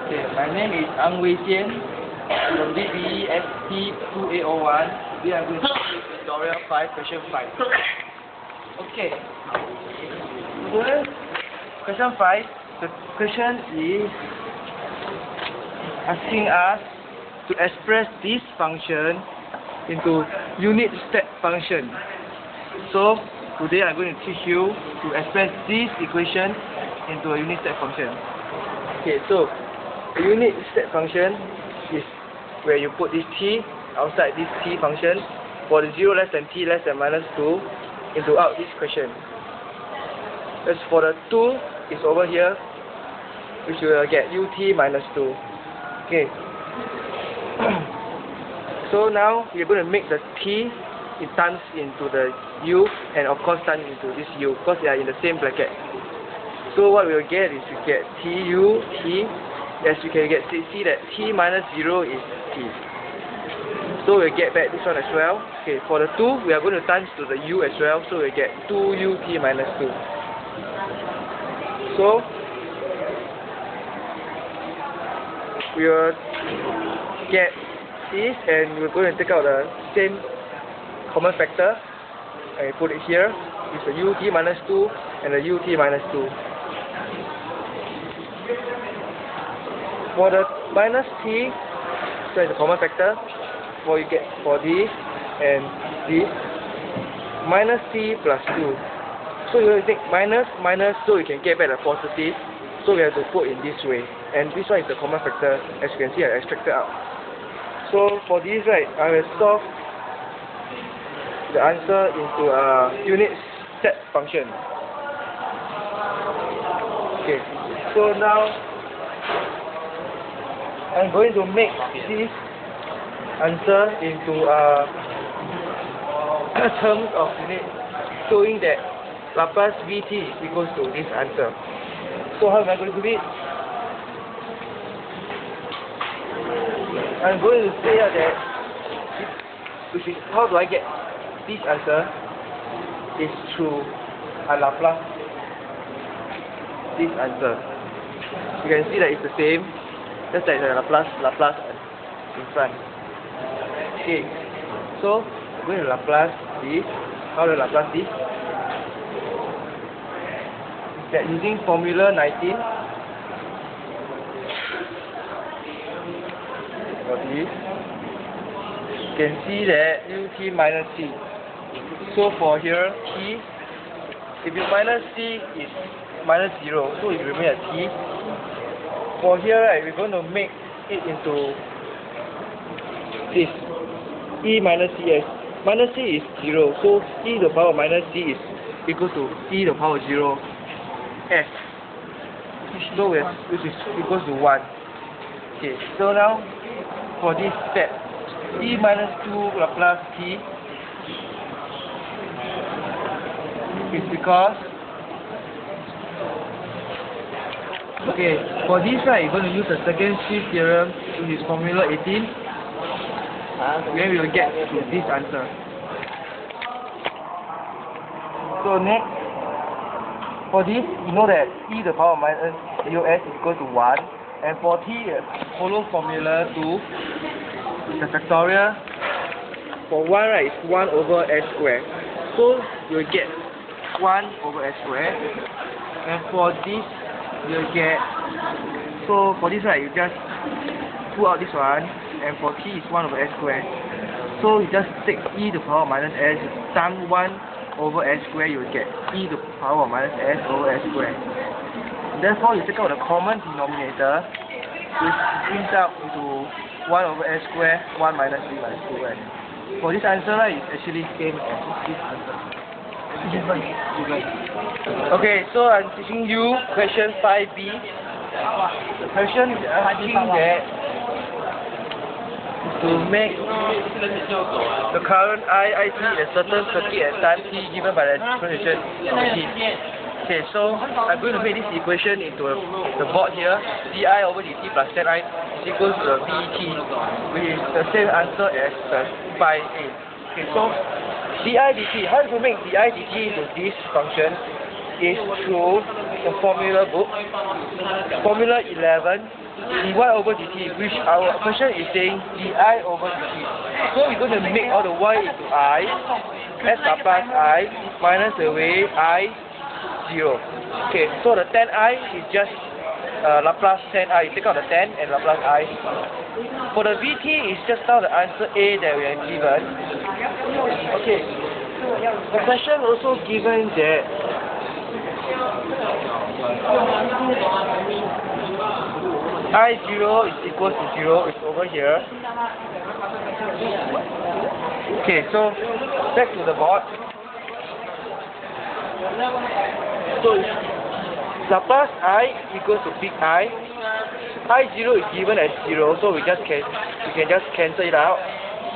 Okay, my name is WeiXian from DBE ST2801. We are going to do tutorial 5, question 5. Okay. Question 5. The question is asking us to express this function into unit step function. So today I'm going to teach you to express this equation into a unit step function. Okay, so a unit step function is where you put this t outside this t function for the 0 less than t less than minus 2 into out this question. As for the 2 is over here, which will get ut minus 2. Okay. So now we're going to make the t, it turns into the u, and of course turn into this u because they are in the same bracket. So what we'll get is we get tu, t, as you can see that t minus 0 is t. So we'll get back this one as well. Okay, for the 2, we are going to turn to the u as well, so we'll get 2ut minus 2. So we will get this, and we're going to take out the same common factor and put it here. It's the ut minus 2 and the ut minus 2. For the minus t, so it's a common factor. For you get for this and this, minus t plus 2. So you have to take minus, so you can get back the positive. So we have to put in this way. And this one is the common factor, as you can see I extracted out. So for this, right, I will solve the answer into a unit step function. Okay, so now I'm going to make this answer into terms of unit, showing that Laplace Vt is equals to this answer. So how am I going to do it? I'm going to say that which is how do I get this answer is through a Laplace this answer. You can see that it's the same, just like the Laplace in front. Okay, so I'm going to Laplace this. How do I Laplace this? Is that using formula 19 for this, you can see that ut minus c. So for here, t, if you minus c is minus 0, so it remains at t. For here, right, we're going to make it into this e minus cs. Minus c is 0, so e to the power minus c is equal to e to the power 0 s, so which is equals to 1. Okay, so now for this step, e minus 2 Laplace t is because, okay, for this, right, you're going to use the second shift theorem, which is formula 18. Then we will get to this answer. So next, for this, you know that e to the power minus us is equal to 1. And for t, follow formula 2, the factorial. For 1, right, it's 1 over s squared. So you'll get 1 over s squared. And for this, you'll get, so for this, right, you just pull out this one. And for t is 1 over s squared. So you just take e to the power minus s, times 1 over s squared, you will get e to the power minus s over s squared. Therefore, you take out the common denominator, which brings out into 1 over s squared, 1 minus e minus 2. Right? For this answer, right, it's actually same as this answer. Okay, so I'm teaching you question 5b. The question is asking that to make the current IC a certain circuit at time t given by the expression of t. Okay, so I'm going to make this equation into the board here. di over dt plus Zi is equals to Vt, which is the same answer as the phi a. Okay, so di dt, how do you make di dt into this function is through the formula book, formula 11. dy over dt, which our question is saying di over dt. So we're going to make all the y into I, s plus I, minus away I, 0. Okay, so the tan I is just Laplace tan I. You take out the tan and Laplace I. For the Vt, it's just now the answer A that we have given. Okay, the question also given that I0 is equal to 0, it's over here. Okay, so back to the board. So Laplace I equals to big I. I0 is given as 0, so we can just cancel it out.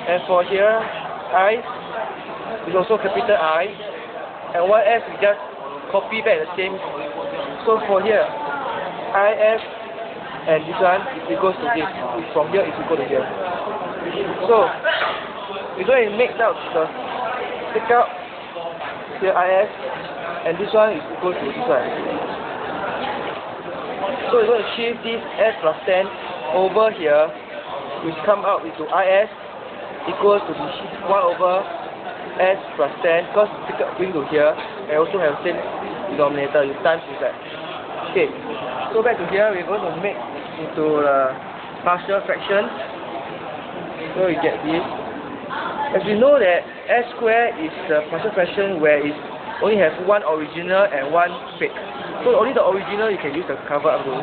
And for here, I is also capital I. And 1s we just copy back the same. So for here, IS and this one is equals to this. From here is equal to here. So we're going to make out take out here IS, and this one is equal to this one. So we're going to shift this s plus 10 over here, which come out into IS equals to the 1 over s plus 10, because bring to here, and also have same denominator, you times with that. Okay, so back to here, we're going to make into the partial fraction. So we get this. As we know that s squared is the partial fraction where it only has one original and one fake. So only the original you can use the cover up rule.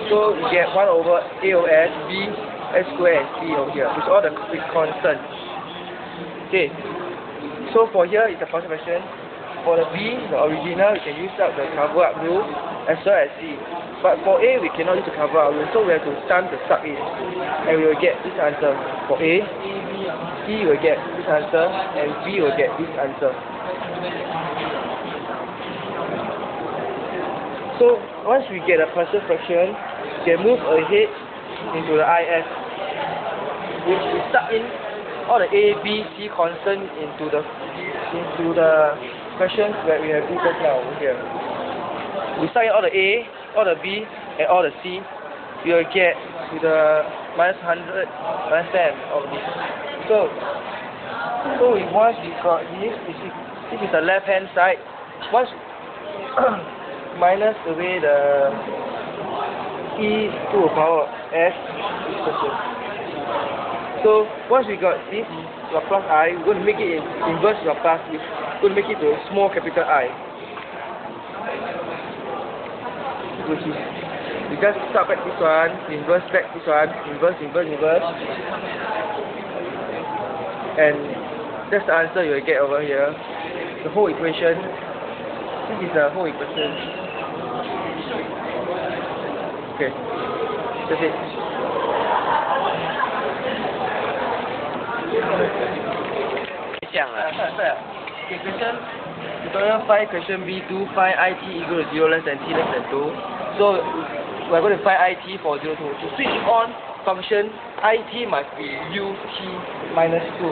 So you get 1 over a of s, b, s squared and c over here. It's all the constant. Okay, so for here is the partial fraction. For the b, the original, you can use up the cover up rule as well as c. But for a, we cannot use the cover up rule, so we have to times the sub in, and we will get this answer. For a, c will get this answer, and b will get this answer. So once we get a partial fraction, we can move ahead into the IS, which we start in all the a, b, c constant into the questions that we have just now over here. We start in all the a, all the b, and all the c. We will get to the minus 100, minus 10 of this. So once we got this is the left hand side. Once minus away the e to the power of s expression. So once we got this Laplace I, we're going to make it in inverse Laplace, which we're going to make it to a small capital I. Which is, we just start back this one, inverse back this one, inverse. And that's the answer you will get over here. The whole equation. This is the whole equation. Okay. That's it. Okay, question tutorial 5, question B2, find IT equal to 0 less than t less than 2. So we're going to find IT for 0 to 2. To switch on function, IT must be ut minus 2.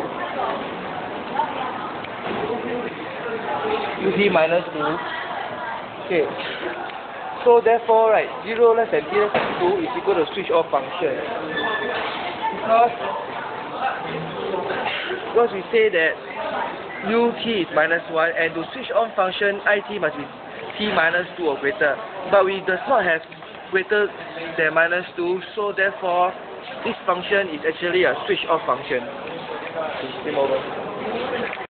Ut minus 2. Okay. So therefore, right, 0 less than t less than 2 is equal to switch off function. Because we say that ut is minus 1, and to switch on function, it must be t minus 2 or greater. But we does not have greater than minus 2, so therefore this function is actually a switch off function. Game over.